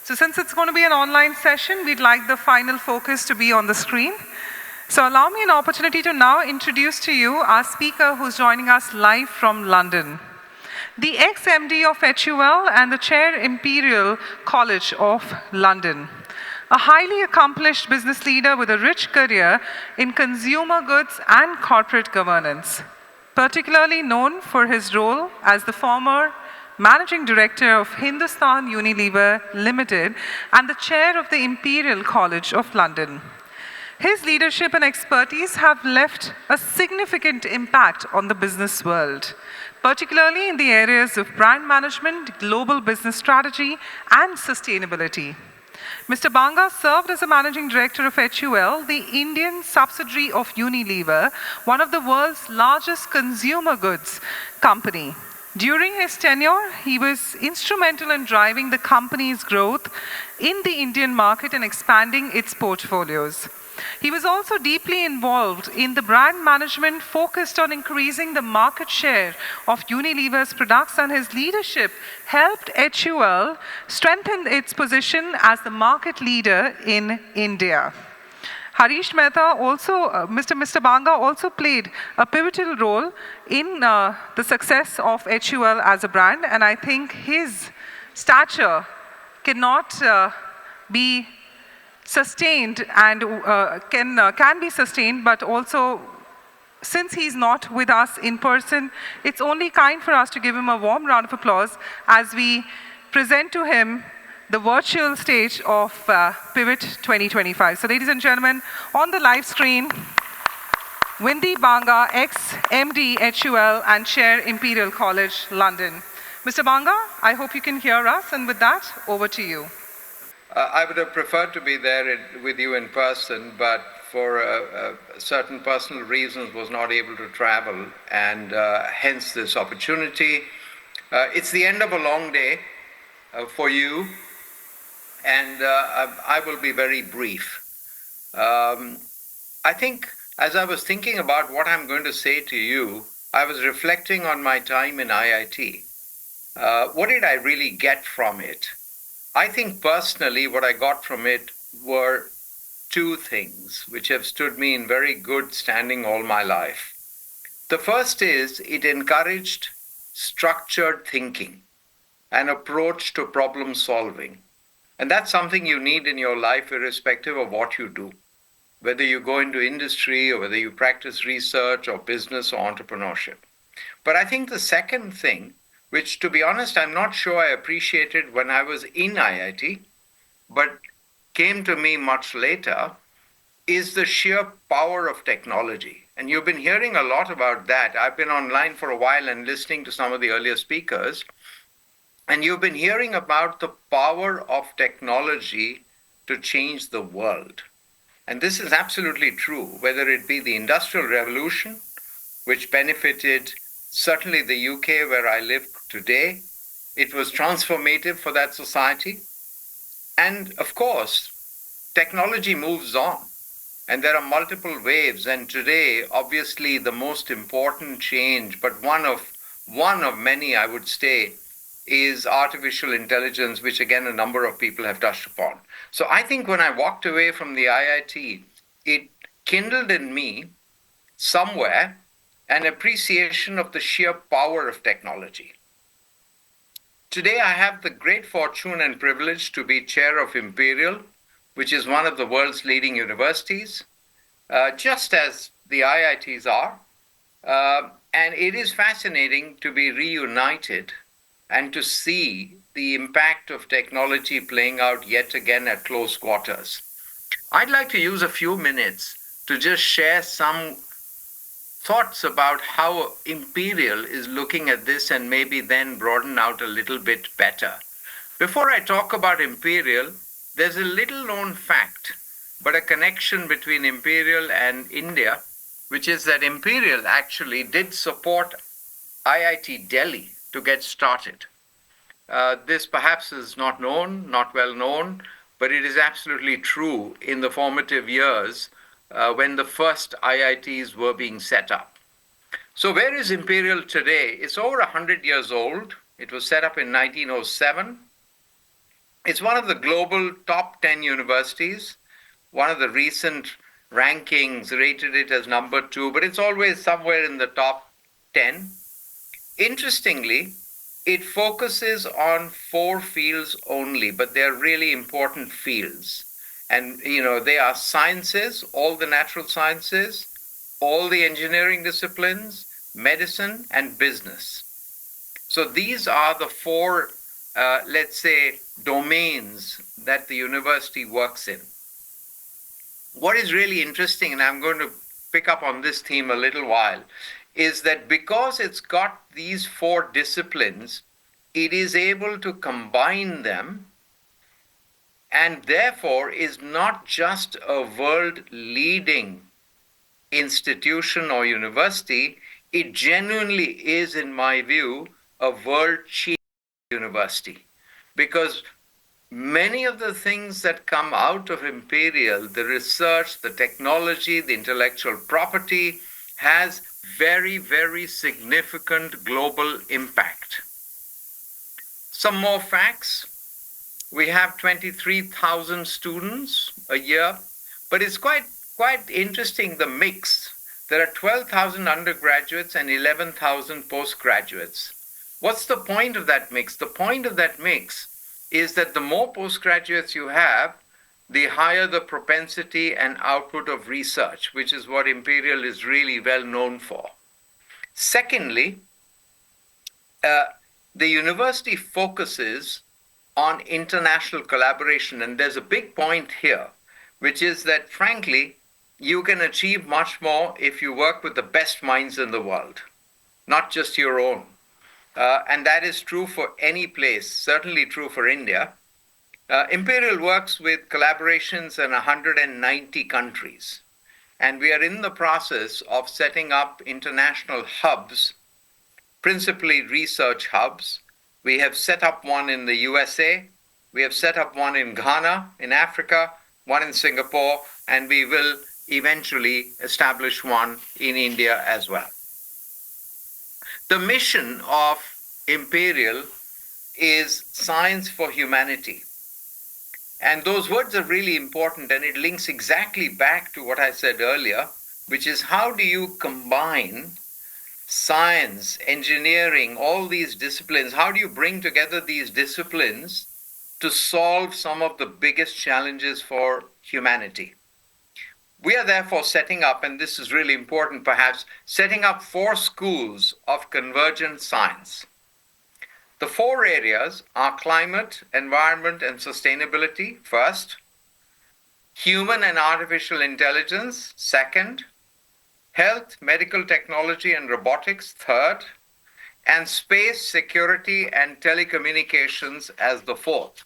So since it's going to be an online session, we'd like the final focus to be on the screen. So allow me an opportunity to now introduce to you our speaker who's joining us live from London. The ex-MD of HUL and the Chair Imperial College of London. A highly accomplished business leader with a rich career in consumer goods and corporate governance, particularly known for his role as the former Managing Director of Hindustan Unilever Limited and the Chair of the Imperial College of London. His leadership and expertise have left a significant impact on the business world, particularly in the areas of brand management, global business strategy, and sustainability. Mr. Banga served as a managing director of HUL, the Indian subsidiary of Unilever, one of the world's largest consumer goods company. During his tenure, he was instrumental in driving the company's growth in the Indian market and expanding its portfolios. He was also deeply involved in the brand management focused on increasing the market share of Unilever's products, and his leadership helped HUL strengthen its position as the market leader in India. Harish Mehta also, Mr. Banga also played a pivotal role in the success of HUL as a brand, and I think his stature cannot be sustained and can be sustained, but also since he's not with us in person, it's only kind for us to give him a warm round of applause as we present to him the virtual stage of PIWOT 2025. So ladies and gentlemen, on the live screen, Vindi Banga, ex-MD HUL and Chair Imperial College, London. Mr. Banga, I hope you can hear us, and with that, over to you. I would have preferred to be there with you in person, but for certain personal reasons was not able to travel, and hence this opportunity. It's the end of a long day for you, and I will be very brief. I think as I was thinking about what I'm going to say to you, I was reflecting on my time in IIT. What did I really get from it? I think personally what I got from it were two things which have stood me in very good standing all my life. The first is it encouraged structured thinking, an approach to problem solving. And that's something you need in your life irrespective of what you do, whether you go into industry or whether you practice research or business or entrepreneurship. But I think the second thing, which to be honest, I'm not sure I appreciated when I was in IIT, but came to me much later, is the sheer power of technology. And you've been hearing a lot about that. I've been online for a while and listening to some of the earlier speakers, and you've been hearing about the power of technology to change the world. And this is absolutely true, whether it be the Industrial Revolution, which benefited certainly the UK where I live today. It was transformative for that society. And of course, technology moves on and there are multiple waves. And today, obviously the most important change, but one of many, I would say, is artificial intelligence, which again, a number of people have touched upon. So I think when I walked away from the IIT, it kindled in me somewhere an appreciation of the sheer power of technology. Today, I have the great fortune and privilege to be chair of Imperial, which is one of the world's leading universities, just as the IITs are. And it is fascinating to be reunited and to see the impact of technology playing out yet again at close quarters. I'd like to use a few minutes to just share some thoughts about how Imperial is looking at this and maybe then broaden out a little bit better. Before I talk about Imperial, there's a little known fact, but a connection between Imperial and India, which is that Imperial actually did support IIT Delhi to get started. This perhaps is not known, not well known, but it is absolutely true in the formative years when the first IITs were being set up. So where is Imperial today? It's over 100 years old. It was set up in 1907. It's one of the global top 10 universities. One of the recent rankings rated it as number 2, but it's always somewhere in the top 10. Interestingly, it focuses on 4 fields only, but they're really important fields. And, they are sciences, all the natural sciences, all the engineering disciplines, medicine, and business. So these are the 4, let's say, domains that the university works in. What is really interesting, and I'm going to pick up on this theme a little while, is that because it's got these 4 disciplines, it is able to combine them and therefore is not just a world-leading institution or university, it genuinely is, in my view, a world-changing university. Because many of the things that come out of Imperial, the research, the technology, the intellectual property, has very, very significant global impact. Some more facts. We have 23,000 students a year, but it's quite interesting, the mix. There are 12,000 undergraduates and 11,000 postgraduates. What's the point of that mix? The point of that mix is that the more postgraduates you have, the higher the propensity and output of research, which is what Imperial is really well known for. Secondly, the university focuses on international collaboration, and there's a big point here, which is that, frankly, you can achieve much more if you work with the best minds in the world, not just your own. And that is true for any place, certainly true for India. Imperial works with collaborations in 190 countries, and we are in the process of setting up international hubs, principally research hubs. We have set up one in the USA, we have set up one in Ghana, in Africa, one in Singapore, and we will eventually establish one in India as well. The mission of Imperial is science for humanity. And those words are really important, and it links exactly back to what I said earlier, which is how do you combine science, engineering, all these disciplines, how do you bring together these disciplines to solve some of the biggest challenges for humanity? We are therefore setting up, and this is really important perhaps, setting up 4 schools of convergent science. The 4 areas are climate, environment, and sustainability, first; human and artificial intelligence, second; health, medical technology, and robotics, third; and space, security, and telecommunications as the 4th.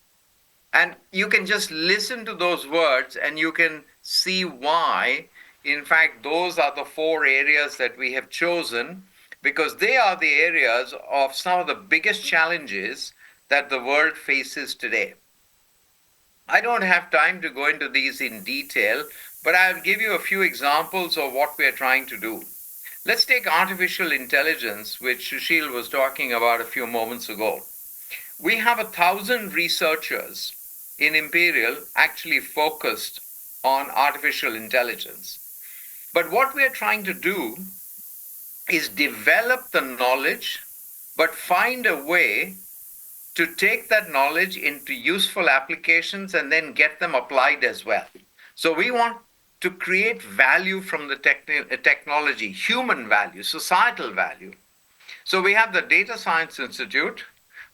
And you can just listen to those words and you can see why, in fact, those are the 4 areas that we have chosen, because they are the areas of some of the biggest challenges that the world faces today. I don't have time to go into these in detail, but I'll give you a few examples of what we're trying to do. Let's take artificial intelligence, which Sushil was talking about a few moments ago. We have 1,000 researchers in Imperial actually focused on artificial intelligence. But what we're trying to do is develop the knowledge, but find a way to take that knowledge into useful applications and then get them applied as well. So we want to create value from the technology, human value, societal value. So we have the Data Science Institute,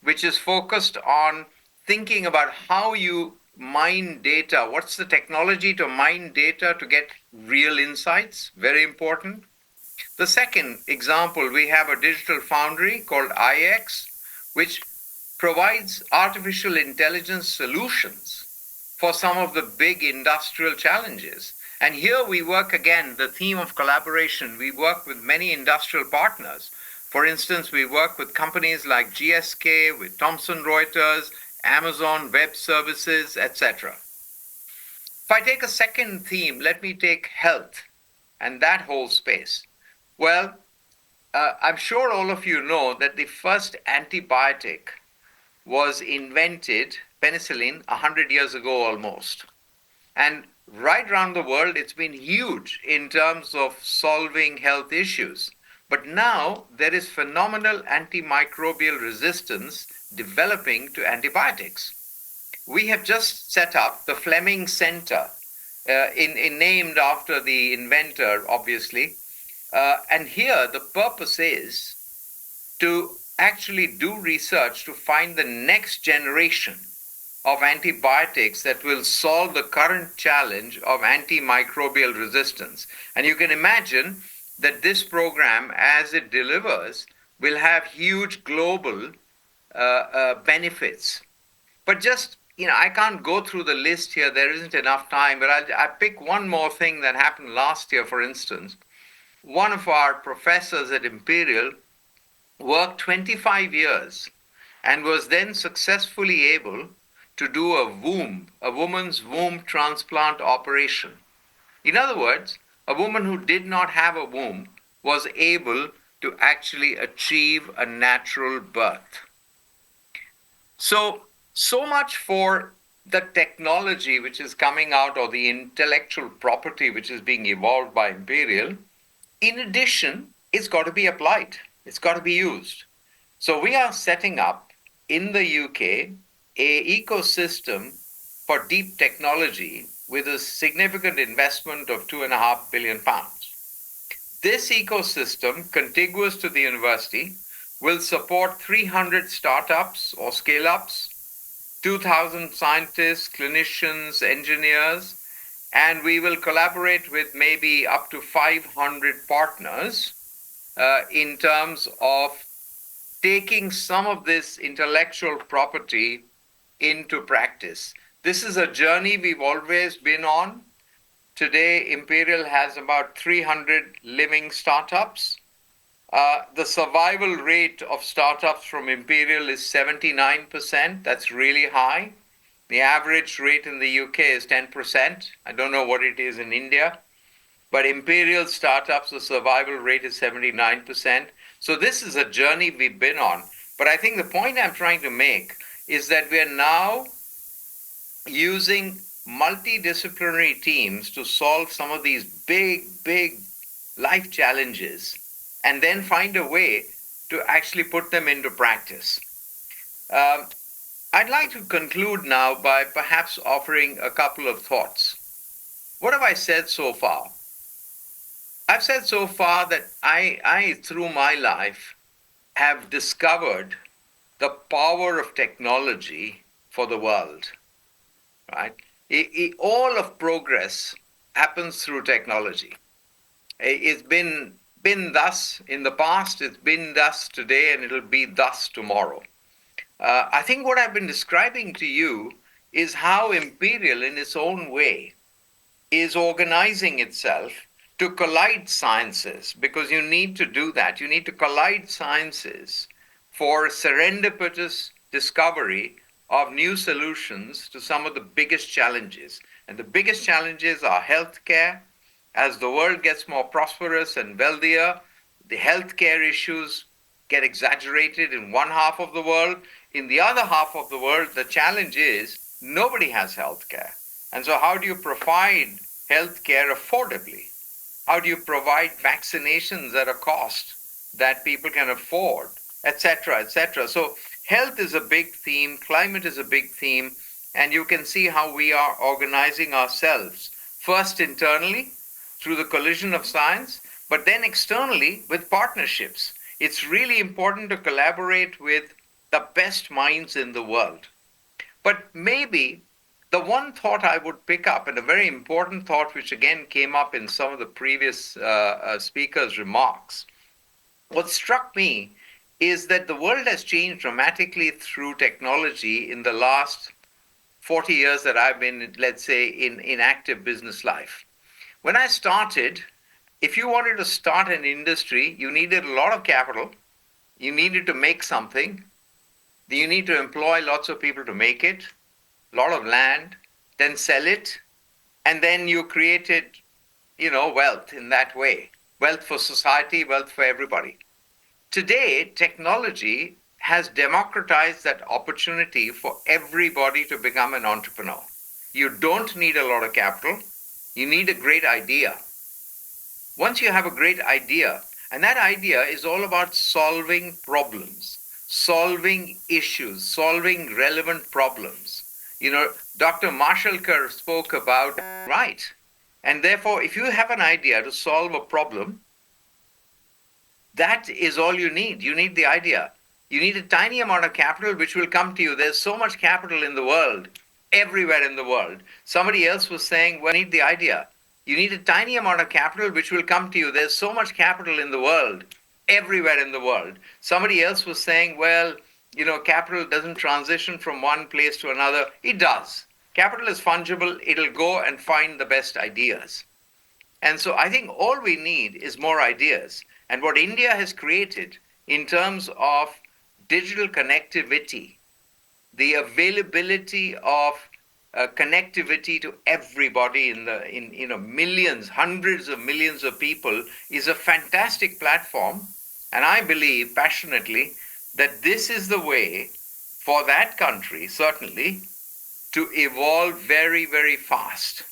which is focused on thinking about how you mine data. What's the technology to mine data to get real insights? Very important. The second example, we have a digital foundry called IX, which provides artificial intelligence solutions for some of the big industrial challenges. And here we work again, the theme of collaboration. We work with many industrial partners. For instance, we work with companies like GSK, with Thomson Reuters, Amazon Web Services, etc. If I take a second theme, let me take health and that whole space. Well, I'm sure all of you know that the first antibiotic was invented penicillin 100 years ago almost. And right around the world, it's been huge in terms of solving health issues. But now there is phenomenal antimicrobial resistance developing to antibiotics. We have just set up the Fleming Center, named after the inventor, obviously. And here the purpose is to actually do research to find the next generation of antibiotics that will solve the current challenge of antimicrobial resistance. And you can imagine that this program, as it delivers, will have huge global benefits. But just, I can't go through the list here. There isn't enough time. But I pick one more thing that happened last year, for instance. One of our professors at Imperial worked 25 years and was then successfully able to do a woman's womb transplant operation. In other words, a woman who did not have a womb was able to actually achieve a natural birth. So much for the technology which is coming out, or the intellectual property which is being evolved by Imperial. In addition, it's got to be applied. It's got to be used. So we are setting up in the UK a ecosystem for deep technology with a significant investment of £2.5 billion. This ecosystem, contiguous to the university, will support 300 startups or scale-ups, 2,000 scientists, clinicians, engineers, and we will collaborate with maybe up to 500 partners in terms of taking some of this intellectual property into practice. This is a journey we've always been on. Today, Imperial has about 300 living startups. The survival rate of startups from Imperial is 79%. That's really high. The average rate in the UK is 10%. I don't know what it is in India. But Imperial startups, the survival rate is 79%. So this is a journey we've been on. But I think the point I'm trying to make is that we are now using multidisciplinary teams to solve some of these big life challenges, and then find a way to actually put them into practice. I'd like to conclude now by perhaps offering a couple of thoughts. What have I said so far? I've said so far that I through my life, have discovered the power of technology for the world, right? All of progress happens through technology. It's been thus in the past, it's been thus today, and it'll be thus tomorrow. I think what I've been describing to you is how Imperial, in its own way, is organizing itself to collide sciences, because you need to do that. You need to collide sciences for serendipitous discovery of new solutions to some of the biggest challenges. And the biggest challenges are healthcare. As the world gets more prosperous and wealthier, the healthcare issues get exaggerated in one half of the world. In the other half of the world, the challenge is nobody has healthcare. And so how do you provide healthcare affordably? How do you provide vaccinations at a cost that people can afford, etc., etc.? So health is a big theme, climate is a big theme, and you can see how we are organizing ourselves, first internally through the collision of science, but then externally with partnerships. It's really important to collaborate with the best minds in the world. But maybe the one thought I would pick up, and a very important thought which again came up in some of the previous speakers' remarks, what struck me is that the world has changed dramatically through technology in the last 40 years that I've been, let's say, in active business life. When I started, if you wanted to start an industry, you needed a lot of capital, you needed to make something, you need to employ lots of people to make it, a lot of land, then sell it, and then you created, wealth in that way. Wealth for society, wealth for everybody. Today, technology has democratized that opportunity for everybody to become an entrepreneur. You don't need a lot of capital. You need a great idea. Once you have a great idea, and that idea is all about solving problems, solving issues, solving relevant problems. Dr. Marshallker spoke about right. And therefore, if you have an idea to solve a problem, that is all you need. You need the idea. You need a tiny amount of capital which will come to you. There's so much capital in the world, everywhere in the world. Somebody else was saying, well, you need the idea. You need a tiny amount of capital which will come to you. There's so much capital in the world, everywhere in the world. Somebody else was saying, well, capital doesn't transition from one place to another. It does. Capital is fungible. It'll go and find the best ideas. And so I think all we need is more ideas. And what India has created in terms of digital connectivity, the availability of connectivity to everybody in millions, hundreds of millions of people is a fantastic platform. And I believe passionately that this is the way for that country, certainly, to evolve very, very fast.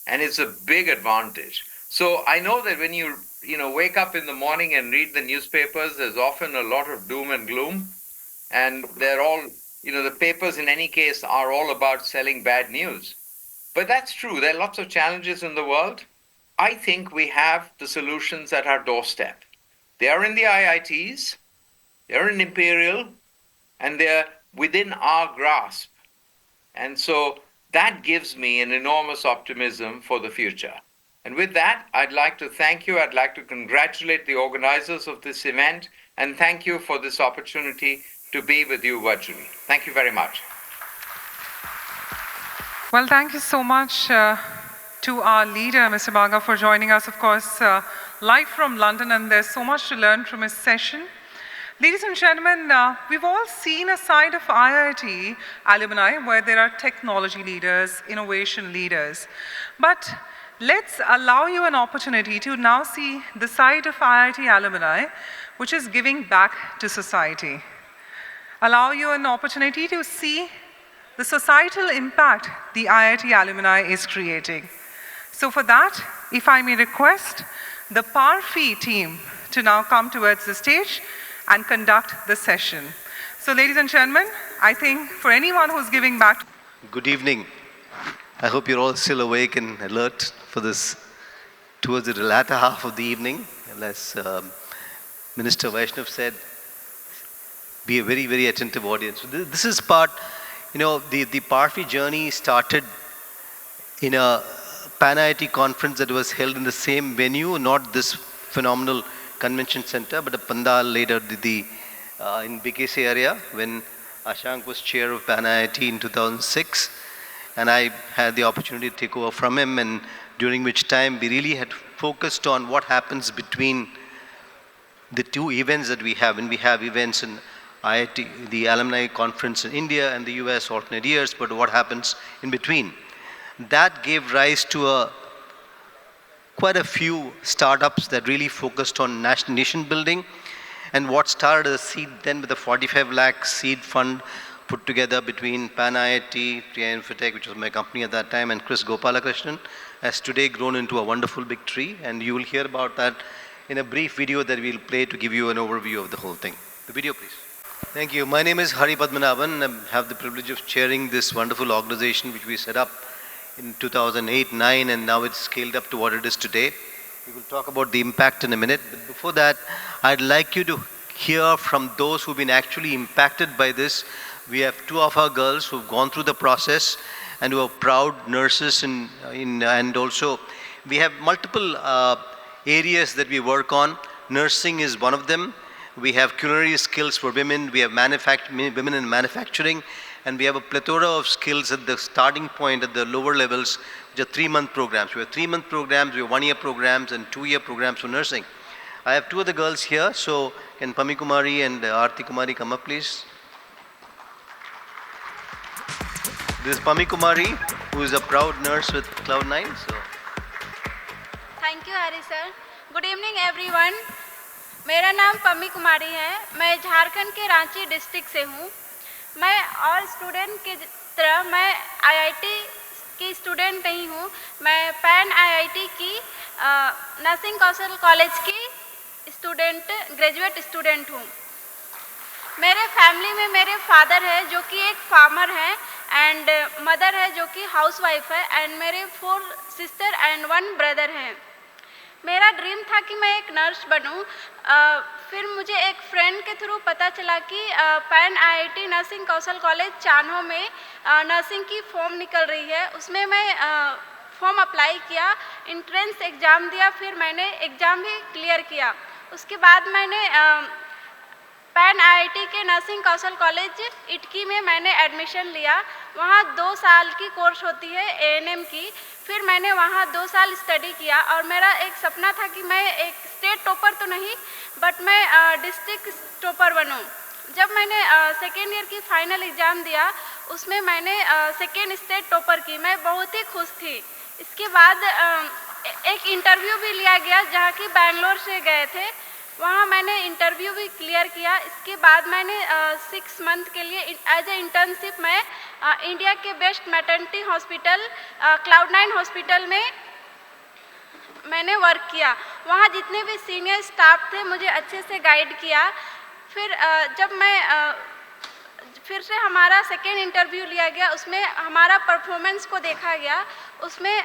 And it's a big advantage. So I know that when you wake up in the morning and read the newspapers, there's often a lot of doom and gloom. And they're all, the papers in any case are all about selling bad news. But that's true. There are lots of challenges in the world. I think we have the solutions at our doorstep. They are in the IITs, they're in Imperial, and they're within our grasp. And so that gives me an enormous optimism for the future. And with that, I'd like to thank you. I'd like to congratulate the organizers of this event and thank you for this opportunity to be with you virtually. Thank you very much. Well, thank you so much to our leader, Mr. Banga, for joining us, of course, live from London, and there's so much to learn from his session. Ladies and gentlemen, we've all seen a side of IIT alumni where there are technology leaders, innovation leaders. But let's allow you an opportunity to now see the side of IIT alumni, which is giving back to society. Allow you an opportunity to see the societal impact the IIT alumni is creating. So for that, if I may request the PARFI team to now come towards the stage and conduct the session. So ladies and gentlemen, I think for anyone who's giving back. Good evening. I hope you're all still awake and alert for this towards the latter half of the evening. As Minister Vaishnav said, be a very, very attentive audience. This is part, the PARFI journey started in a Pan-IIT conference that was held in the same venue, not this phenomenal convention center, but a pandal later in BKC area when Ashank was chair of Pan-IIT in 2006. And I had the opportunity to take over from him, and during which time we really had focused on what happens between the two events that we have. When we have events in IIT, the alumni conference in India and the US alternate years, but what happens in between. That gave rise to quite a few startups that really focused on nation building. And what started as a seed then with a 45 lakh seed fund put together between Pan-IIT, TI Infotech, which was my company at that time, and Chris Gopalakrishnan, has today grown into a wonderful big tree. And you will hear about that in a brief video that we'll play to give you an overview of the whole thing. The video, please. Thank you. My name is Hari Padmanabhan. I have the privilege of chairing this wonderful organization which we set up in 2008-9, and now it's scaled up to what it is today. We will talk about the impact in a minute. But before that, I'd like you to hear from those who've been actually impacted by this. We have two of our girls who've gone through the process and who are proud nurses and also we have multiple areas that we work on. Nursing is one of them. We have culinary skills for women. We have women in manufacturing. And we have a plethora of skills at the starting point at the lower levels, which are 3-month programs. We have 3-month programs, we have 1-year programs, and 2-year programs for nursing. I have two of the girls here, so can Pami Kumari and Aarti Kumari come up, please? This is Pami Kumari, who is a proud nurse with Cloud9. Thank you, Hari sir. Good evening, everyone. मेरा नाम पम्मी कुमारी है। मैं झारखंड के Ranchi district से हूँ। मैं और student की तरह मैं आईआईटी की स्टूडेंट नहीं हूँ। मैं पैन आईआईटी की नर्सिंग कौशल कॉलेज की स्टूडेंट ग्रेजुएट स्टूडेंट हूँ। मेरे फैमिली में मेरे फादर है जो कि एक फार्मर है एंड मदर है जो कि हाउसवाइफ है एंड मेरे 4 सिस्टर एंड 1 ब्रदर हैं। मेरा ड्रीम था कि मैं एक नर्स बनूं। फिर मुझे एक फ्रेंड के थ्रू पता चला कि पैन आईआईटी नर्सिंग कौशल कॉलेज चान्हो में नर्सिंग की फॉर्म निकल रही है। उसमें मैं फॉर्म अप्लाई किया, इंट्रेंस एग्ज़ाम दिया, फिर मैंने एग्ज़ाम भी क्लियर किया। उसके बाद मैंने पैन आईआईटी के नर्सिंग कौशल कॉलेज इटकी में मैंने एडमिशन लिया। वहाँ 2 साल की कोर्स होती है एएनएम की। फिर मैंने वहाँ 2 साल स्टडी किया और मेरा एक सपना था कि मैं एक स्टेट टॉपर तो नहीं बट मैं डिस्ट्रिक्ट टॉपर बनूँ। जब मैंने सेकेंड ईयर की फाइनल एग्ज़ाम दिया उसमें मैंने सेकेंड स्टेट टॉपर की। मैं बहुत ही खुश थी। इसके बाद एक इंटरव्यू भी लिया गया जहाँ की बैंगलोर से गए थे। वहाँ मैंने इंटरव्यू भी क्लियर किया। इसके बाद मैंने 6 मंथ के लिए एज ए इंटर्नशिप मैं इंडिया के बेस्ट मैटर्निटी हॉस्पिटल क्लाउड9 हॉस्पिटल में मैंने वर्क किया। वहाँ जितने भी सीनियर स्टाफ थे मुझे अच्छे से गाइड किया। फिर जब मैं फिर से हमारा सेकेंड इंटरव्यू लिया गया, उसमें हमारा परफॉर्मेंस को देखा गया। उसमें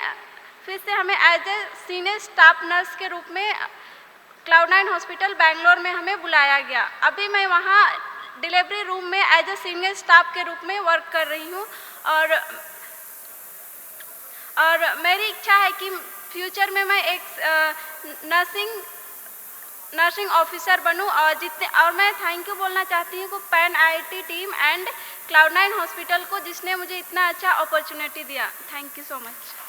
फिर से हमें as a senior staff nurse के रूप में क्लाउड9 हॉस्पिटल बैंगलोर में हमें बुलाया गया। अभी मैं वहाँ डिलीवरी रूम में एज ए सीनियर स्टाफ के रूप में वर्क कर रही हूँ और मेरी इच्छा है कि फ्यूचर में मैं एक नर्सिंग ऑफिसर बनूं। और मैं थैंक यू बोलना चाहती हूँ pan IIT team and Cloudnine hospital को जिसने मुझे इतना अच्छा अपॉर्चुनिटी दिया। Thank you so much.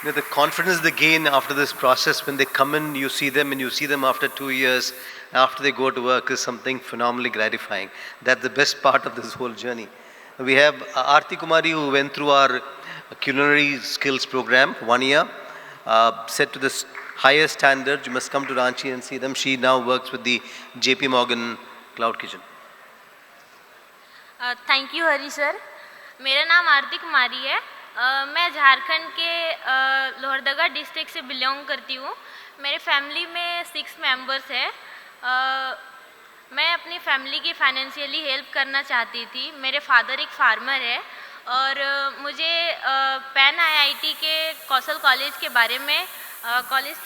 The confidence they gain after this process, when they come in, you see them, and you see them after 2 years, after they go to work, is something phenomenally gratifying. That's the best part of this whole journey. We have Aarti Kumari, who went through our culinary skills program for 1 year, set to the highest standards. You must come to Ranchi and see them. She now works with the JP Morgan Cloud Kitchen. Thank you Hari sir. मेरा नाम आरती कुमारी है। मैं झारखंड के Lohardaga district से belong करती हूँ। मेरे family में 6 मेंबर्स हैं। मैं अपनी फैमिली की फाइनेंशियली हेल्प करना चाहती थी। मेरे फादर एक फार्मर है और मुझे पैन आईआईटी के कौशल कॉलेज के बारे में कॉलेज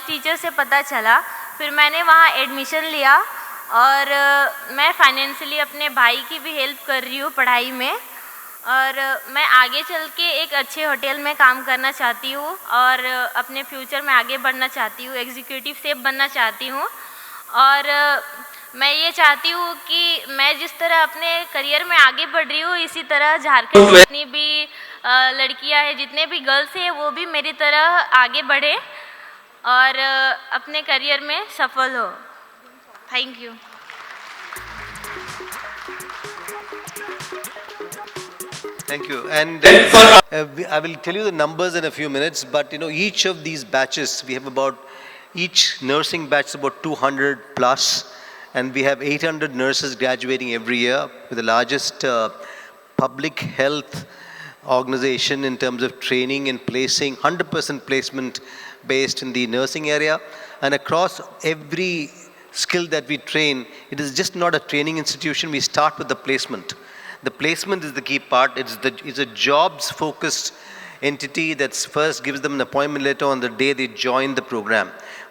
टीचर से पता चला। फिर मैंने वहाँ एडमिशन लिया और मैं फाइनेंशियली अपने भाई की भी हेल्प कर रही हूँ पढ़ाई में। और मैं आगे चल के एक अच्छे होटल में काम करना चाहती हूँ और अपने फ्यूचर में आगे बढ़ना चाहती हूँ, एग्जीक्यूटिव शेफ बनना चाहती हूँ। और मैं ये चाहती हूँ कि मैं जिस तरह अपने करियर में आगे बढ़ रही हूँ, इसी तरह झारखंड में जितनी भी लड़कियाँ हैं, जितने भी गर्ल्स हैं, वो भी मेरी तरह आगे बढ़े और अपने करियर में सफल हो। Thank you. Thank you. And I will tell you the numbers in a few minutes, but each of these batches, we have each nursing batch is about 200 plus, and we have 800 nurses graduating every year. With the largest public health organization in terms of training and placing, 100% placement based in the nursing area. And across every skill that we train, it is just not a training institution. We start with the placement. The placement is the key part. It's a jobs-focused entity that first gives them an appointment letter on the day they join the program.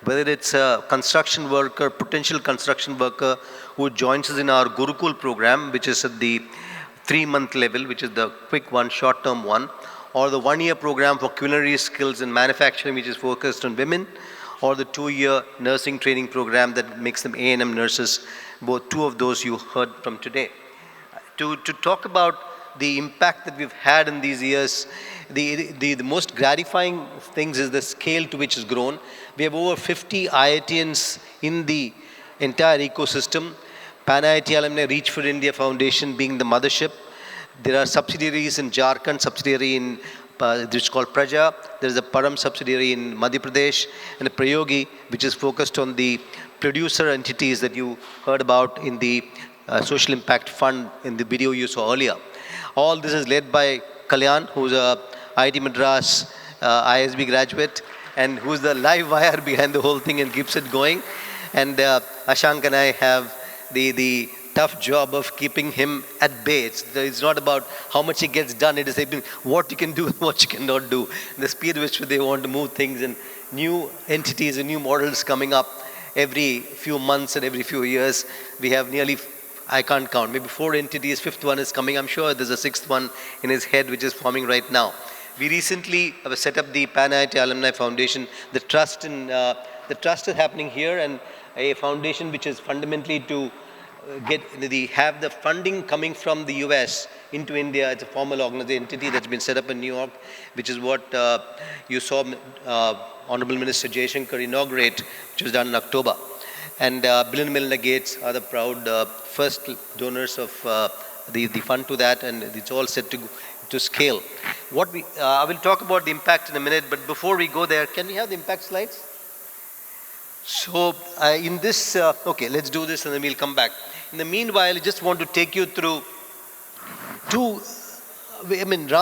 Whether it's a construction worker, potential construction worker who joins us in our Gurukul program, which is at the 3-month level, which is the quick one, short-term one, or the 1-year program for culinary skills and manufacturing, which is focused on women, or the 2-year nursing training program that makes them A&M nurses. Both 2 of those you heard from today. To talk about the impact that we've had in these years, the most gratifying things is the scale to which it's grown. We have over 50 IITians in the entire ecosystem. Pan IIT Alumni Reach for India Foundation being the mothership. There are subsidiaries in Jharkhand, subsidiary in which is called Praja. There is a Param subsidiary in Madhya Pradesh, and a Prayogi, which is focused on the producer entities that you heard about in the Social Impact Fund in the video you saw earlier. All this is led by Kalyan, who's a IIT Madras ISB graduate, and who's the live wire behind the whole thing and keeps it going. And Ashank and I have the tough job of keeping him at bay. It's not about how much he gets done, it is what you can do and what you cannot do. The speed with which they want to move things, and new entities and new models coming up every few months and every few years. We have nearly, I can't count, maybe 4 entities, 5th one is coming. I'm sure there's a 6th one in his head which is forming right now. We recently set up the Pan IIT Alumni Foundation. The trust is happening here, and a foundation which is fundamentally to have the funding coming from the US into India. It's a formal organization entity that's been set up in New York, which is what you saw Honorable Minister Jaishankar inaugurate, which was done in October. And Bill and Melinda Gates are the proud first donors of the fund to that, and it's all set to scale. I will talk about the impact in a minute, but before we go there, can we have the impact slides? So in this, okay, let's do this and then we'll come back. In the meanwhile, I just want to take you through Ram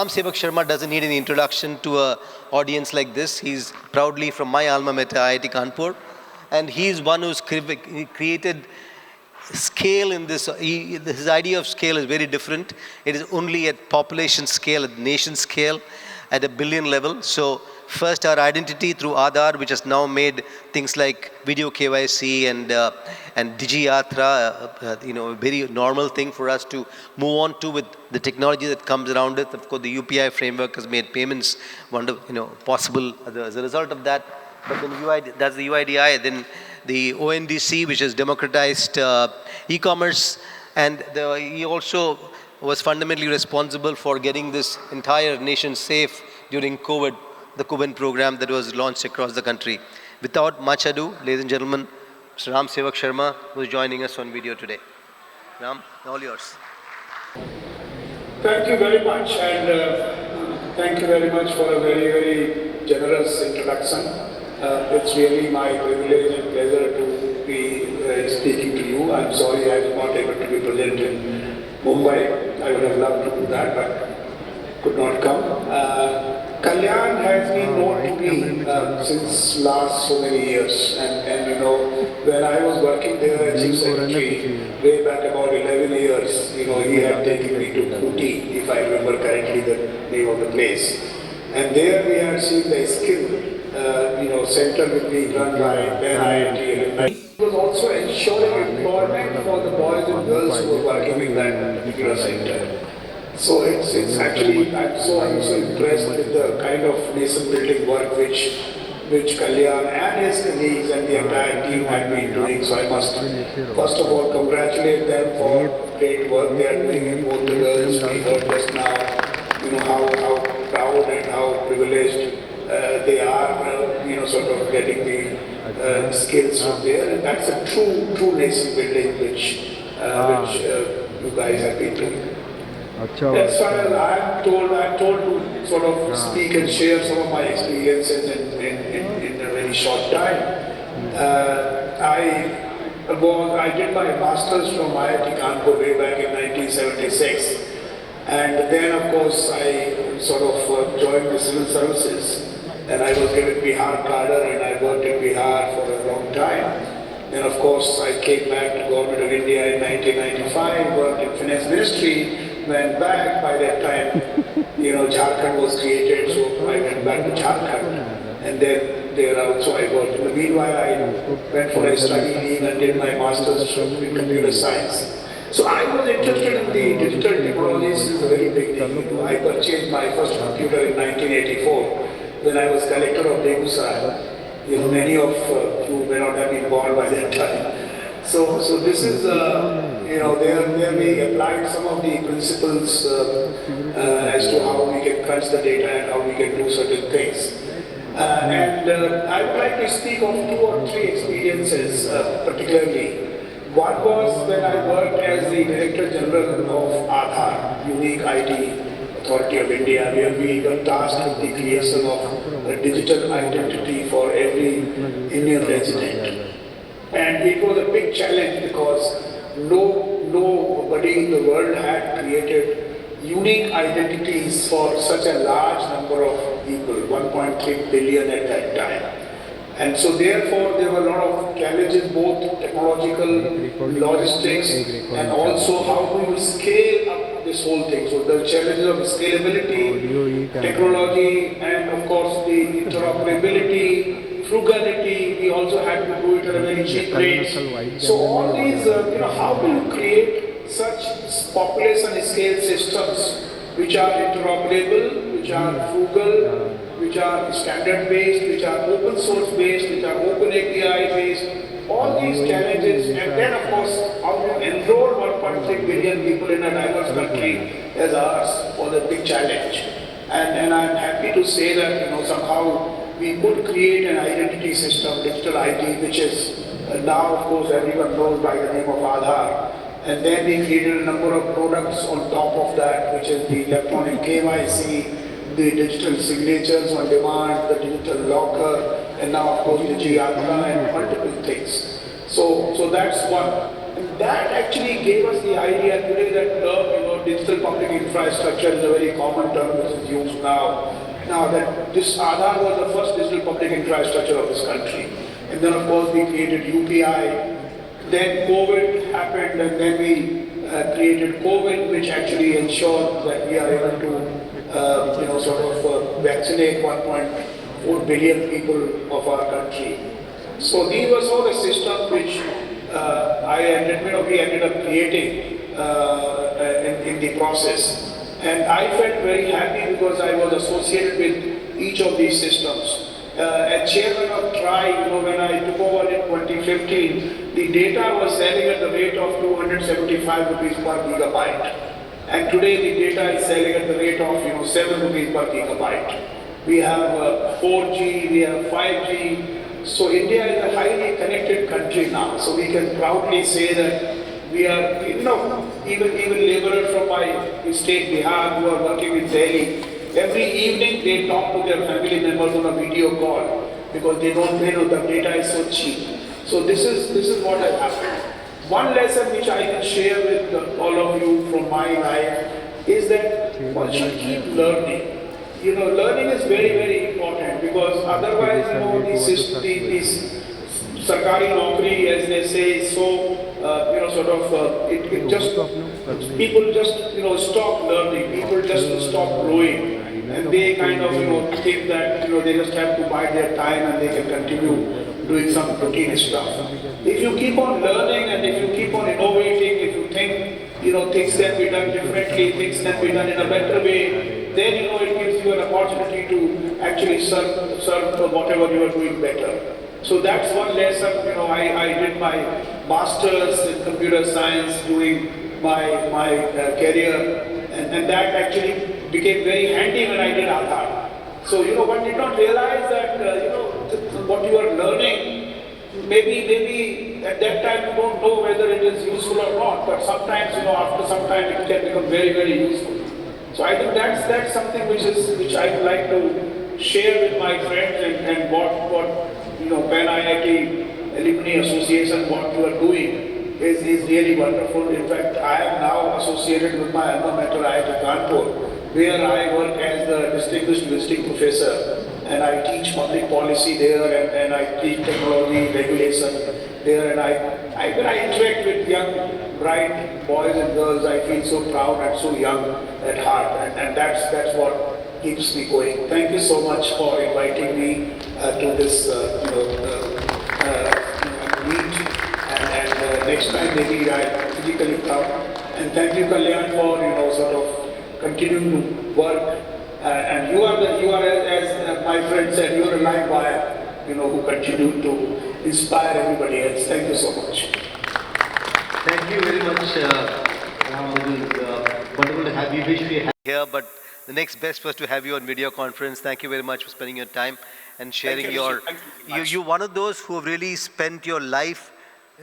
Sevak Sharma doesn't need any introduction to an audience like this. He's proudly from my alma mater, IIT Kanpur, and he's one who's created scale in this. His idea of scale is very different. It is only at population scale, at nation scale, at a billion level. So first, our identity through Aadhaar, which has now made things like video KYC and Digi-Yatra, a very normal thing for us to move on to with the technology that comes around it. Of course, the UPI framework has made payments possible as a result of that. But then that's the UIDI. Then the ONDC, which has democratized e-commerce, and he also was fundamentally responsible for getting this entire nation safe during COVID. The Kuban program that was launched across the country. Without much ado, ladies and gentlemen, Mr. Ram Sevak Sharma, who is joining us on video today. Ram, all yours. Thank you very much, and thank you very much for a very, very generous introduction. It's really my privilege and pleasure to be speaking to you. I'm sorry I was not able to be present in Mumbai. I would have loved to do that, but could not come. Kalyan has been known to me since last so many years, and when I was working there as Chief Secretary way back about 11 years, he had taken me to Kooty, if I remember correctly the name of the place, and there we had seen the skill center which being run by IIT. It was also ensuring employment for the boys and girls who were working in that particular center. So it's actually, I'm so impressed with the kind of nation building work which Kalyan and his colleagues and the entire team have been doing. So I must first of all congratulate them for great work they are doing in both the girls. We heard just now, how proud and how privileged they are, sort of getting the skills from there. And that's a true nation building which you guys have been doing. As far as I'm told to sort of speak and share some of my experiences in a very short time. I did my master's from IIT Kanpur way back in 1976, and then of course I sort of joined the civil services, and I was given Bihar cadre, and I worked in Bihar for a long time. Then of course I came back to Government of India in 1995, worked in Finance Ministry. Went back. By that time, Jharkhand was created, so I went back to Jharkhand, and then there also I worked. In the meanwhile, I went for a study leave and did my master's in computer science. So I was interested in the digital technologies since a very big thing. I purchased my first computer in 1984 when I was collector of Begusai. Many of you may not have been born by that time. So this is, there we applied some of the principles as to how we can crunch the data and how we can do certain things. And I would like to speak of 2 or 3 experiences particularly. One was when I worked as the Director General of Aadhaar, Unique ID Authority of India, where we were tasked with the creation of a digital identity for every Indian resident. And it was a big challenge because nobody in the world had created unique identities for such a large number of people, 1.3 billion at that time. And so therefore there were a lot of challenges, both technological, logistics, and also how do you scale up this whole thing. So the challenges of scalability, technology, and of course the interoperability, frugality, we also had to do it at a very cheap rate. So all these, how do you create such population scale systems which are interoperable, which are frugal, which are standard based, which are open source based, which are open API based, all these challenges, and then of course how to enroll 1.3 billion people in a diverse country as ours was a big challenge. And I'm happy to say that somehow we could create an identity system, digital ID, which is now of course everyone knows by the name of Aadhaar. And then we created a number of products on top of that, which is the electronic KYC, the digital signatures on demand, the digital locker, and now of course the JIO and multiple things. So that's one. And that actually gave us the idea today that term, digital public infrastructure is a very common term which is used now. Now that this Aadhaar was the first digital public infrastructure of this country. And then of course we created UPI. Then COVID happened, and then we created COVID, which actually ensured that we are able to vaccinate 1.4 billion people of our country. So these were all the systems which we ended up creating in the process. And I felt very happy because I was associated with each of these systems. As chairman of TRI, when I took over in 2015, the data was selling at the rate of 275 rupees per gigabyte. And today the data is selling at the rate of 7 rupees per gigabyte. We have 4G, we have 5G. So India is a highly connected country now. So we can proudly say that we are, even laborers from my state, Bihar, who are working in Delhi, every evening they talk to their family members on a video call because they know the data is so cheap. So this is what has happened. One lesson which I can share with all of you from my life is that one should keep learning. Learning is very, very important because otherwise, these sarkari naukri, as they say, is so, people just stop learning, people just stop growing. And they kind of, think that, they just have to bide their time and they can continue doing some routine stuff. If you keep on learning and if you keep on innovating, if you think, things can be done differently, things can be done in a better way, then, it gives you an opportunity to actually serve whatever you are doing better. So that's one lesson, I did my master's in computer science during my career, and that actually became very handy when I did Aadhaar. So, one did not realize that, what you are learning, maybe at that time you don't know whether it is useful or not, but sometimes, after some time it can become very, very useful. So I think that's something which I would like to share with my friends and what Pan IIT Alumni Association, what you are doing is really wonderful. In fact, I am now associated with my alma mater IIT Kanpur, where I work as the distinguished visiting professor, and I teach public policy there, and I teach technology regulation there, and when I interact with young, bright boys and girls, I feel so proud and so young at heart, and that's what keeps me going. Thank you so much for inviting me to this meet, and next time maybe I physically come. And thank you, Kalyan, for continuing to work. And you are as my friend said, you are a live wire, who continue to inspire everybody else. Thank you so much. Thank you very much, Ram. It is wonderful to have you. Wish we had here, but the next best was to have you on video conference. Thank you very much for spending your time and sharing you're one of those who have really spent your life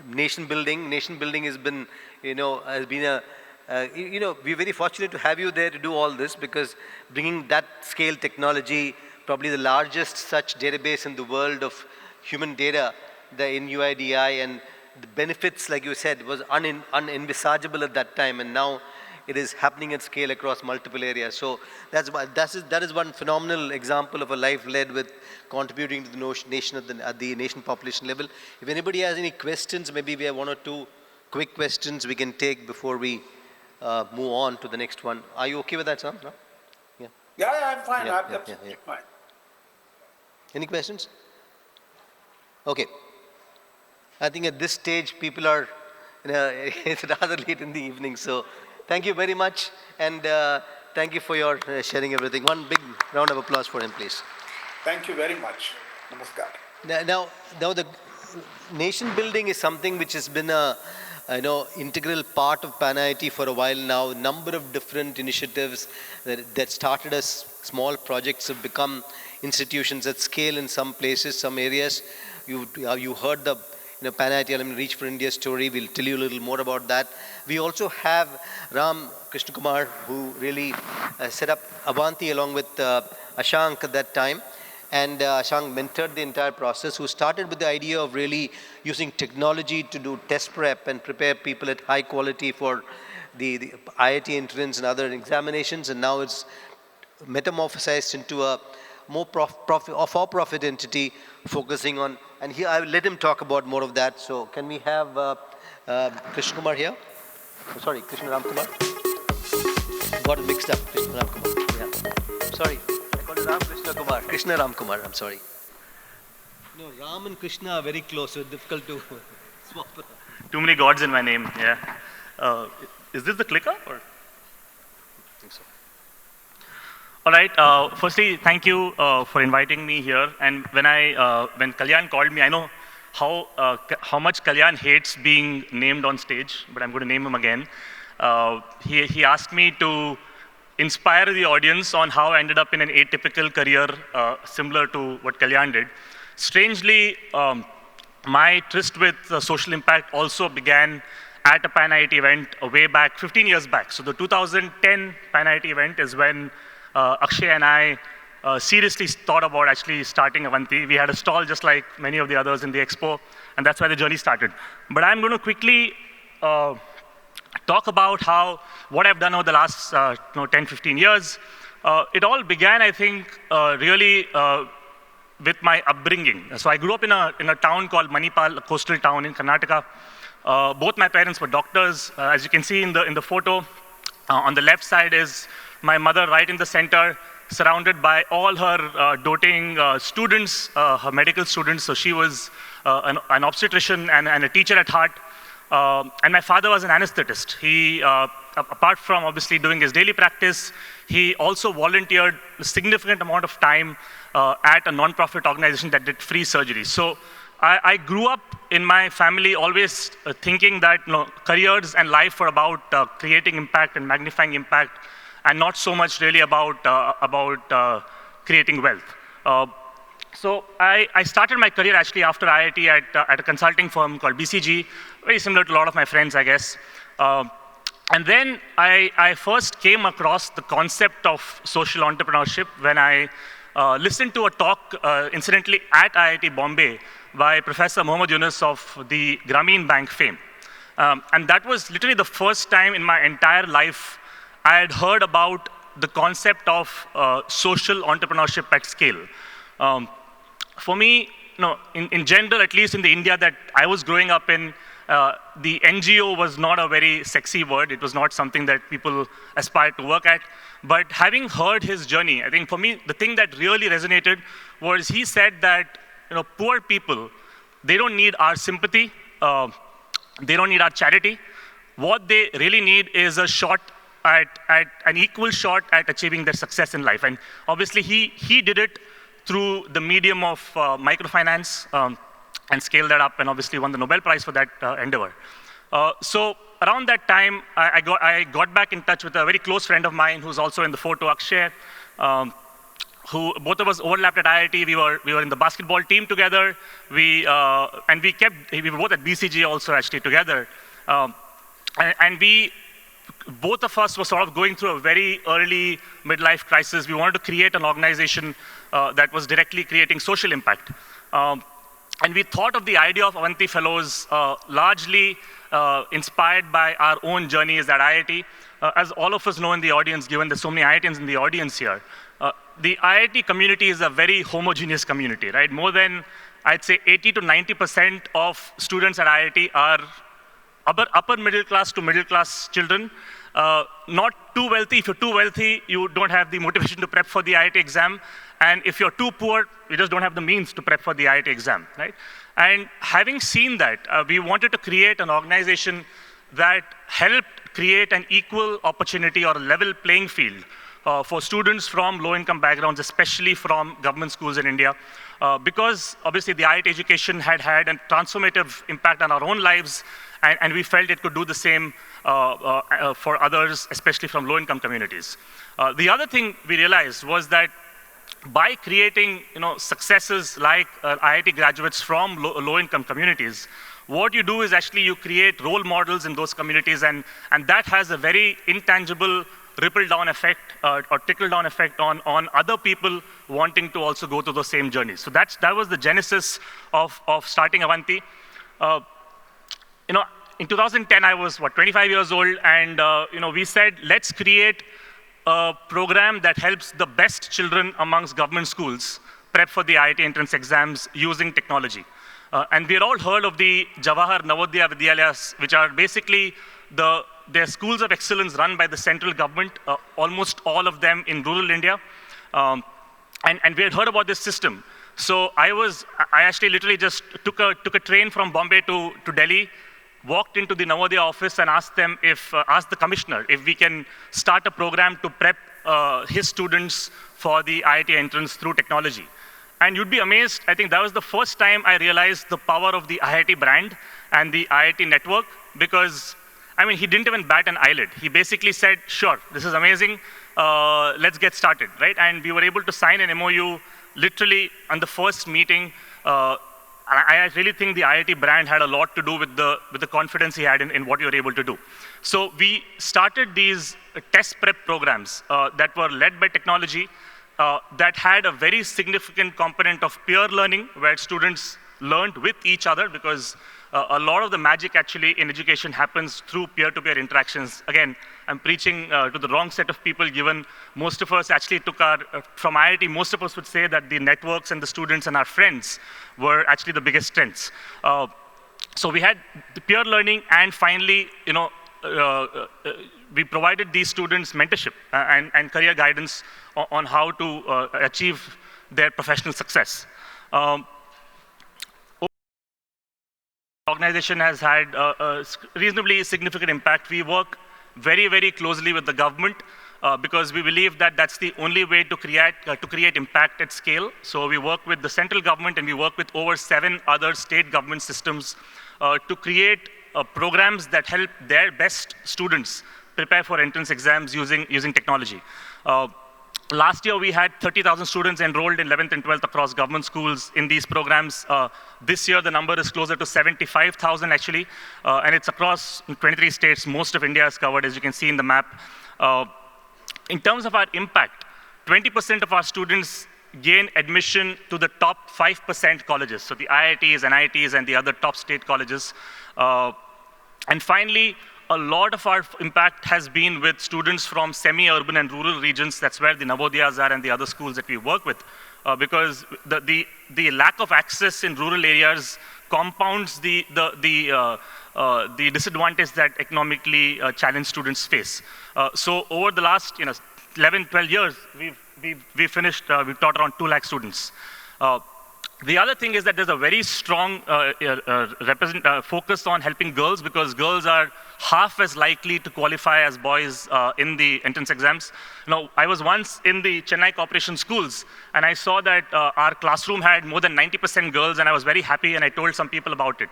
nation building. Nation building has been, has been we're very fortunate to have you there to do all this, because bringing that scale technology, probably the largest such database in the world of human data, the NUIDI, and the benefits, like you said, was unenvisageable at that time, and now it is happening at scale across multiple areas. So that is one phenomenal example of a life led with contributing to the nation at the nation population level. If anybody has any questions, maybe we have one or two quick questions we can take before we move on to the next one. Are you okay with that, Sam? No? Yeah, I'm fine. Yeah, I'm fine. Any questions? Okay. I think at this stage people are, it's rather late in the evening, so thank you very much, and thank you for your sharing everything. One big round of applause for him, please. Thank you very much. Namaskar. Now the nation building is something which has been a integral part of PAN-IIT for a while now. Number of different initiatives that started as small projects have become institutions at scale in some places, some areas. You heard the PAN-IIT Alumni Reach for India story. We'll tell you a little more about that. We also have Ram Krishna Kumar, who really set up Avanti along with Ashank at that time. And Ashank mentored the entire process, who started with the idea of really using technology to do test prep and prepare people at high quality for the IIT entrance and other examinations. And now it's metamorphosized into a more for-profit entity focusing on, and here I will let him talk about more of that. So can we have Krishna Kumar here? Oh, sorry, Krishna Ram Kumar. Got it mixed up, Krishna Ram Kumar. Yeah. Sorry, I called it Ram Krishna Kumar. Krishna Ram Kumar, I'm sorry. No, Ram and Krishna are very close, so it's difficult to swap. Too many gods in my name, yeah. Is this the clicker? Or? I think so. All right. Firstly, thank you for inviting me here. And when Kalyan called me, I know how much Kalyan hates being named on stage, but I'm going to name him again. He asked me to inspire the audience on how I ended up in an atypical career similar to what Kalyan did. Strangely, my tryst with social impact also began at a PAN-IIT event way back, 15 years back. So the 2010 PAN-IIT event is when Akshay and I seriously thought about actually starting Avanti. We had a stall just like many of the others in the expo, and that's why the journey started. But I'm going to quickly talk about what I've done over the last 10, 15 years. It all began, I think, really with my upbringing. So I grew up in a town called Manipal, a coastal town in Karnataka. Both my parents were doctors. As you can see in the photo, on the left side is my mother right in the center, surrounded by all her doting students, her medical students. So she was an obstetrician and a teacher at heart. And my father was an anesthetist. He, apart from obviously doing his daily practice, he also volunteered a significant amount of time at a non-profit organization that did free surgery. So I grew up in my family always thinking that careers and life were about creating impact and magnifying impact, and not so much really about creating wealth. So I started my career actually after IIT at a consulting firm called BCG, very similar to a lot of my friends, I guess. And then I first came across the concept of social entrepreneurship when I listened to a talk, incidentally, at IIT Bombay by Professor Mohammad Yunus of the Grameen Bank fame. And that was literally the first time in my entire life I had heard about the concept of social entrepreneurship at scale. For me, in general, at least in the India that I was growing up in, the NGO was not a very sexy word. It was not something that people aspired to work at. But having heard his journey, I think for me, the thing that really resonated was he said that poor people, they don't need our sympathy. They don't need our charity. What they really need is a shot at an equal shot at achieving their success in life. And obviously, he did it through the medium of microfinance and scaled that up and obviously won the Nobel Prize for that endeavor. So around that time, I got back in touch with a very close friend of mine who's also in the photo, Akshay, who both of us overlapped at IIT. We were in the basketball team together. We were both at BCG also actually together. And we both of us were sort of going through a very early midlife crisis. We wanted to create an organization that was directly creating social impact. And we thought of the idea of Avanti Fellows largely inspired by our own journeys at IIT. As all of us know in the audience, given there's so many IITians in the audience here, the IIT community is a very homogeneous community, right? More than, I'd say, 80 to 90% of students at IIT are upper middle class to middle class children. Not too wealthy. If you're too wealthy, you don't have the motivation to prep for the IIT exam. And if you're too poor, you just don't have the means to prep for the IIT exam, right? And having seen that, we wanted to create an organization that helped create an equal opportunity or a level playing field for students from low-income backgrounds, especially from government schools in India, because obviously the IIT education had had a transformative impact on our own lives, and we felt it could do the same for others, especially from low-income communities. The other thing we realized was that by creating successes like IIT graduates from low-income communities, what you do is actually you create role models in those communities, and that has a very intangible ripple-down effect or trickle-down effect on other people wanting to also go through those same journeys. So that was the genesis of starting Avanti. In 2010, I was, 25 years old, and we said, let's create a program that helps the best children amongst government schools prep for the IIT entrance exams using technology. And we had all heard of the Jawahar Navodaya Vidyalayas, which are basically they're schools of excellence run by the central government, almost all of them in rural India. And we had heard about this system. So I actually literally just took a train from Bombay to Delhi, walked into the Navodaya office and asked the commissioner if we can start a program to prep his students for the IIT entrance through technology. And you'd be amazed, I think that was the first time I realized the power of the IIT brand and the IIT network, because, he didn't even bat an eyelid. He basically said, sure, this is amazing, let's get started, right? And we were able to sign an MOU literally on the first meeting. I really think the IIT brand had a lot to do with the confidence he had in what you were able to do. So we started these test prep programs that were led by technology, that had a very significant component of peer learning, where students learned with each other, because a lot of the magic actually in education happens through peer-to-peer interactions. Again, I'm preaching to the wrong set of people, given most of us actually took from IIT, most of us would say that the networks and the students and our friends were actually the biggest strengths. So we had the peer learning, and finally, we provided these students mentorship and career guidance on how to achieve their professional success. The organization has had a reasonably significant impact. We work very, very closely with the government because we believe that that's the only way to create impact at scale. So we work with the central government, and we work with over 7 other state government systems to create programs that help their best students prepare for entrance exams using technology. Last year, we had 30,000 students enrolled in 11th and 12th across government schools in these programs. This year, the number is closer to 75,000 actually, and it's across 23 states. Most of India is covered, as you can see in the map. In terms of our impact, 20% of our students gain admission to the top 5% colleges, so the IITs, NITs, and the other top state colleges. And finally, a lot of our impact has been with students from semi-urban and rural regions. That's where the Navodayas are and the other schools that we work with, because the lack of access in rural areas compounds the disadvantage that economically challenged students face. So over the last 11, 12 years, we've taught around 2 lakh students. The other thing is that there's a very strong focus on helping girls, because girls are half as likely to qualify as boys in the entrance exams. Now, I was once in the Chennai Corporation schools, and I saw that our classroom had more than 90% girls, and I was very happy, and I told some people about it.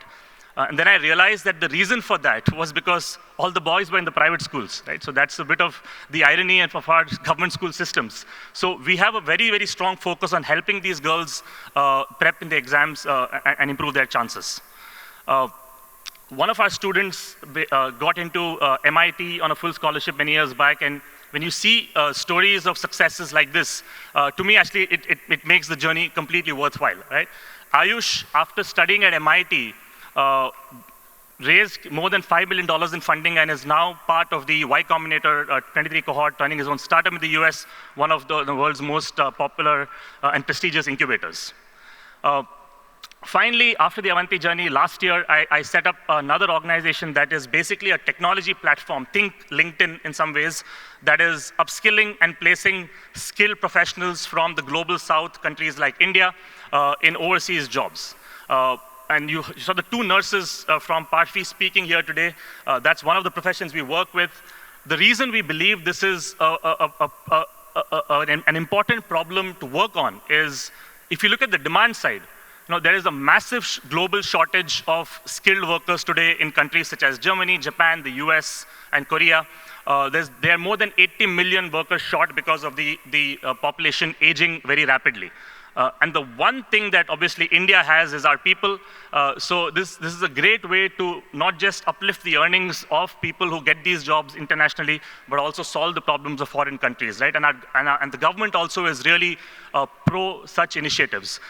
And then I realized that the reason for that was because all the boys were in the private schools, right? So that's a bit of the irony of our government school systems. So we have a very, very strong focus on helping these girls prep in the exams and improve their chances. one of our students got into MIT on a full scholarship many years back, and when you see stories of successes like this, to me, actually, it makes the journey completely worthwhile, right? Ayush, after studying at MIT, raised more than $5 million in funding and is now part of the Y Combinator 23 cohort, running his own startup in the US, one of the world's most popular and prestigious incubators. Finally, after the Avanti journey, last year, I set up another organization that is basically a technology platform, think LinkedIn in some ways, that is upskilling and placing skilled professionals from the global south, countries like India, in overseas jobs. And you saw the two nurses from Parfi speaking here today. That's one of the professions we work with. The reason we believe this is an important problem to work on is, if you look at the demand side, there is a massive global shortage of skilled workers today in countries such as Germany, Japan, the US, and Korea. There are more than 80 million workers short because of the population aging very rapidly. And the one thing that obviously India has is our people. So this is a great way to not just uplift the earnings of people who get these jobs internationally, but also solve the problems of foreign countries, right? And the government also is really pro such initiatives.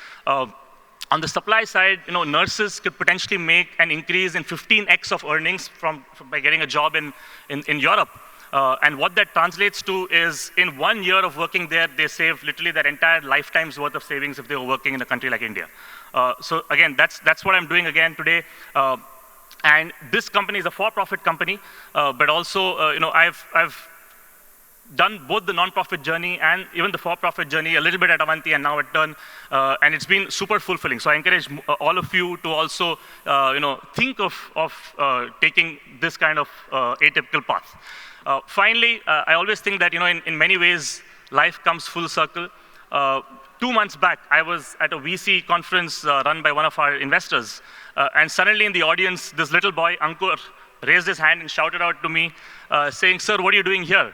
On the supply side, nurses could potentially make an increase in 15x of earnings by getting a job in Europe. And what that translates to is, in 1 year of working there, they save literally their entire lifetime's worth of savings if they were working in a country like India. So again, that's what I'm doing again today. And this company is a for-profit company, but also, I've done both the non-profit journey and even the for-profit journey, a little bit at Avanti and now at Turn, and it's been super fulfilling. So I encourage all of you to also, think of taking this kind of atypical path. Finally, I always think that, in many ways, life comes full circle. 2 months back, I was at a VC conference run by one of our investors, and suddenly in the audience, this little boy, Ankur, raised his hand and shouted out to me, saying, "Sir, what are you doing here?"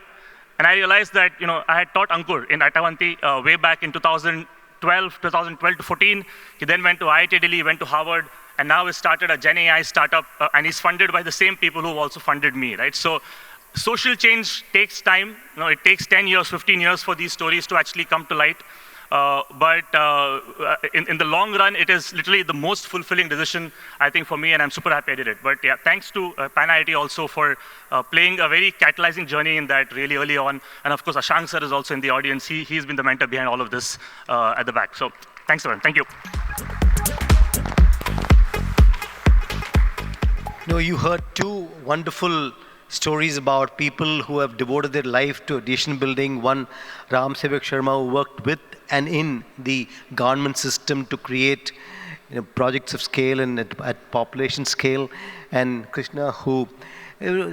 And I realized that, I had taught Ankur at Avanti way back in 2012 to 14. He then went to IIT Delhi, went to Harvard, and now has started a Gen AI startup, and he's funded by the same people who also funded me, right? So social change takes time. It takes 10 years, 15 years for these stories to actually come to light. But in the long run, it is literally the most fulfilling decision, I think, for me, and I'm super happy I did it. But yeah, thanks to Pan IIT also for playing a very catalyzing journey in that really early on. And of course, Ashank sir is also in the audience. He's been the mentor behind all of this at the back. So thanks, everyone. Thank you. You heard two wonderful stories about people who have devoted their life to nation building. One, Ram Sevak Sharma, who worked with and in the government system to create projects of scale and at population scale. And Krishna, who,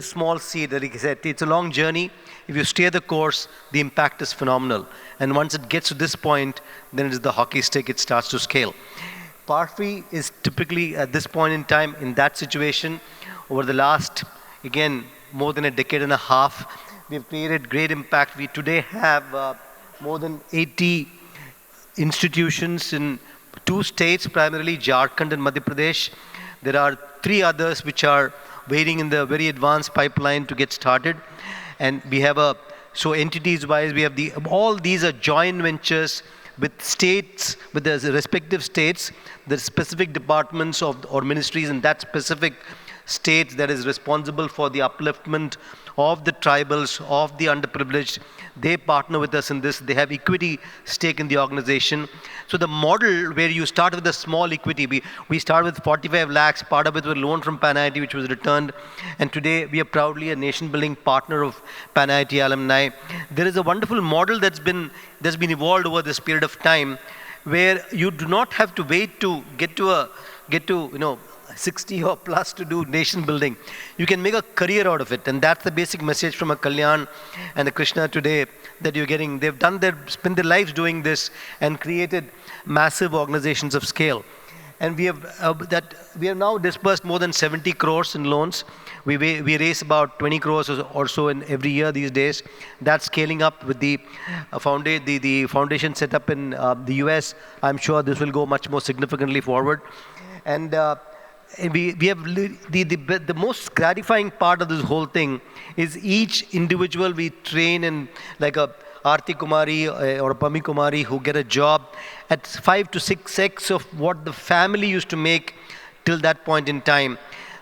small seed, like he said, it's a long journey. If you stay the course, the impact is phenomenal. And once it gets to this point, then it is the hockey stick, it starts to scale. Parfi is typically at this point in time in that situation. Over the last, again, more than a decade and a half, we've created great impact. We today have more than 80 institutions in 2 states, primarily Jharkhand and Madhya Pradesh. There are 3 others which are waiting in the very advanced pipeline to get started. And we have so entities-wise, we have all these are joint ventures with states, with the respective states, the specific departments or ministries in that specific state that is responsible for the upliftment of the tribals, of the underprivileged. They partner with us in this. They have equity stake in the organization. So the model where you start with a small equity, we start with 45 lakhs, part of it was a loan from Pan IIT, which was returned. And today we are proudly a nation-building partner of Pan IIT alumni. There is a wonderful model that's been evolved over this period of time, where you do not have to wait to get to 60 or plus to do nation building. You can make a career out of it, and that's the basic message from a Kalyan and a Krishna today that you're getting. They've spent their lives doing this and created massive organizations of scale. And we have now disbursed more than 70 crores in loans. We raise about 20 crores or so in every year these days. That's scaling up with the foundation set up in the US. I'm sure this will go much more significantly forward. And and we have the most gratifying part of this whole thing is each individual we train in, like a Aarti Kumari or a Pami Kumari, who get a job at 5 to 6x of what the family used to make till that point in time.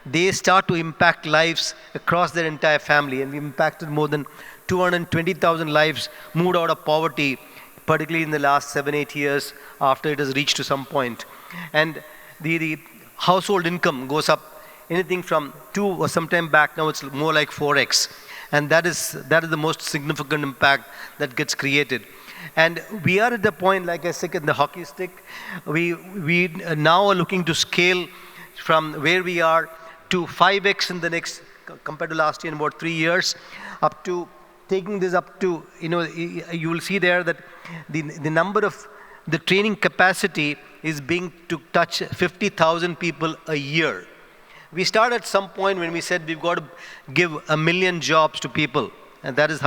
They start to impact lives across their entire family, and we impacted more than 220,000 lives, moved out of poverty, particularly in the last 7-8 years after it has reached to some point. And the household income goes up anything from 2 or sometime back, now it's more like 4x. And that is the most significant impact that gets created. And we are at the point, like I said, in the hockey stick, we now are looking to scale from where we are to 5x in the next, compared to last year, in about 3 years, up to taking this up to, you will see there that the number of the training capacity is being to touch 50,000 people a year. We started at some point when we said we've got to give 1 million jobs to people. And that's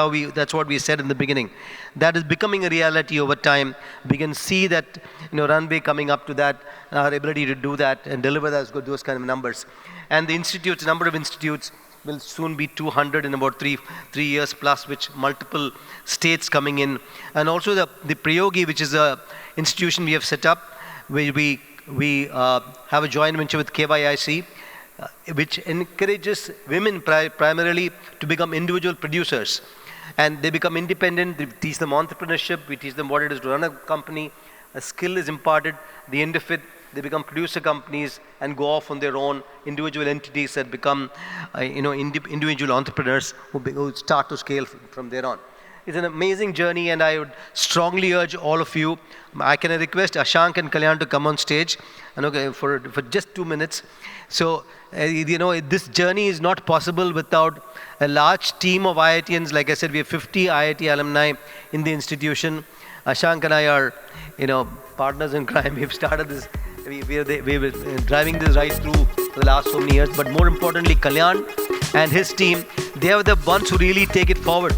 what we said in the beginning. That is becoming a reality over time. We can see that, runway coming up to that, our ability to do that and deliver those kind of numbers. And the number of institutes will soon be 200 in about three years plus, which multiple states coming in. And also the Prayogi, which is a institution we have set up, where we have a joint venture with KYIC, which encourages women primarily to become individual producers. And they become independent, we teach them entrepreneurship, we teach them what it is to run a company, a skill is imparted, the end of it, they become producer companies and go off on their own, individual entities that become individual entrepreneurs who start to scale from there on. It's an amazing journey, and I would strongly urge all of you. I can request Ashank and Kalyan to come on stage, and for just 2 minutes. So, this journey is not possible without a large team of IITians. Like I said, we have 50 IIT alumni in the institution. Ashank and I are, partners in crime. We've started this. We were driving this right through for the last so many years. But more importantly, Kalyan and his team, they are the ones who really take it forward.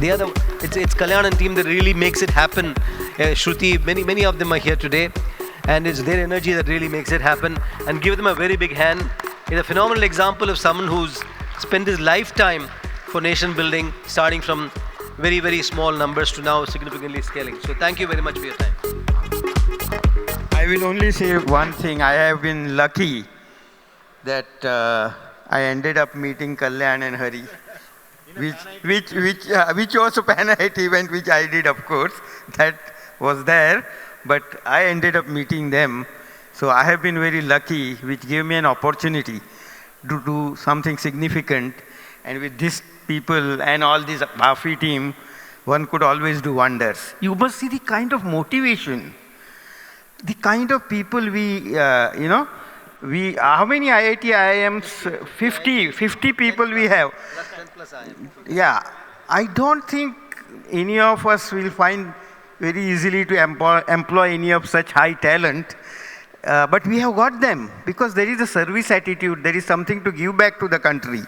It's Kalyan and team that really makes it happen. Shruti, many of them are here today, and it's their energy that really makes it happen. And give them a very big hand. It's a phenomenal example of someone who's spent his lifetime for nation building, starting from very, very small numbers to now significantly scaling. So thank you very much for your time. I will only say one thing. I have been lucky that I ended up meeting Kalyan and Hari, which was a Pan-IIT event, which I did, of course. That was there, but I ended up meeting them. So I have been very lucky, which gave me an opportunity to do something significant. And with these people and all this Bafi team, one could always do wonders. You must see the kind of motivation, the kind of people how many IIT IIMs? 50 people we have. Yeah, I don't think any of us will find very easily to employ any of such high talent. But we have got them because there is a service attitude, there is something to give back to the country.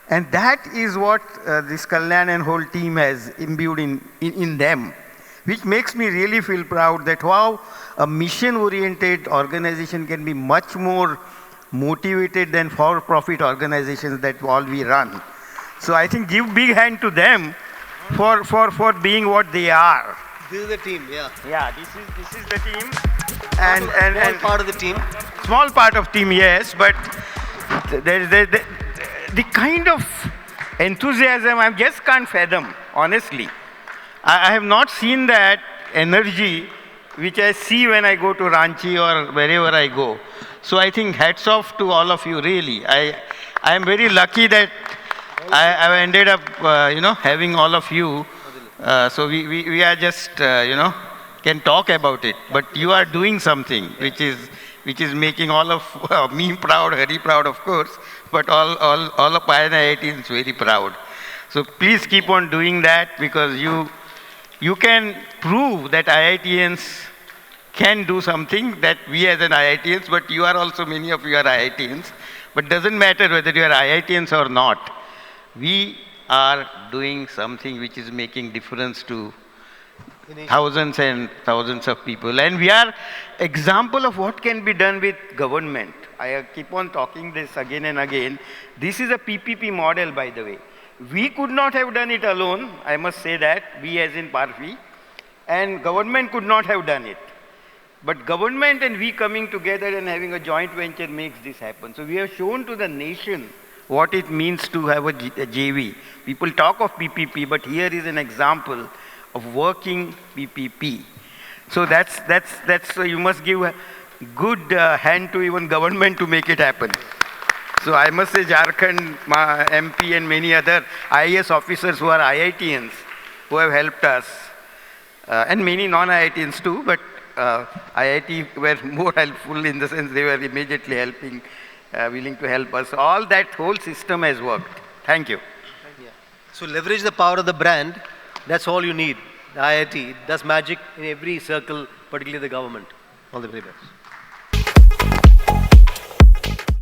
And that is what this Kalyan and whole team has imbued in them, which makes me really feel proud that how a mission-oriented organization can be much more motivated than for-profit organizations that all we run. So I think give big hand to them for being what they are. This is the team, yeah. Yeah, this is the team. And part of the team. Small part of team, yes, but the kind of enthusiasm I just can't fathom, honestly. I have not seen that energy which I see when I go to Ranchi or wherever I go. So I think hats off to all of you, really. I am very lucky that I ended up, having all of you. So we are just, can talk about it. But you are doing something which is making all of me proud, Hari proud, of course, but all of IITians very proud. So please keep on doing that, because you can prove that IITians can do something that we as an IITians, but you are also, many of you are IITians. But doesn't matter whether you are IITians or not. We are doing something which is making difference to thousands and thousands of people. And we are example of what can be done with government. I keep on talking this again and again. This is a PPP model, by the way. We could not have done it alone, I must say that, we as in Parfi, and government could not have done it. But government and we coming together and having a joint venture makes this happen. So we have shown to the nation what it means to have a JV. People talk of PPP, but here is an example of working PPP. So that's you must give a good hand to even government to make it happen. So I must say Jharkhand MP and many other IAS officers who are IITians who have helped us, and many non-IITians too, but IIT were more helpful in the sense they were immediately helping, willing to help us. All that whole system has worked. Thank you. Yeah. So leverage the power of the brand. That's all you need. The IIT does magic in every circle, particularly the government. All the very best.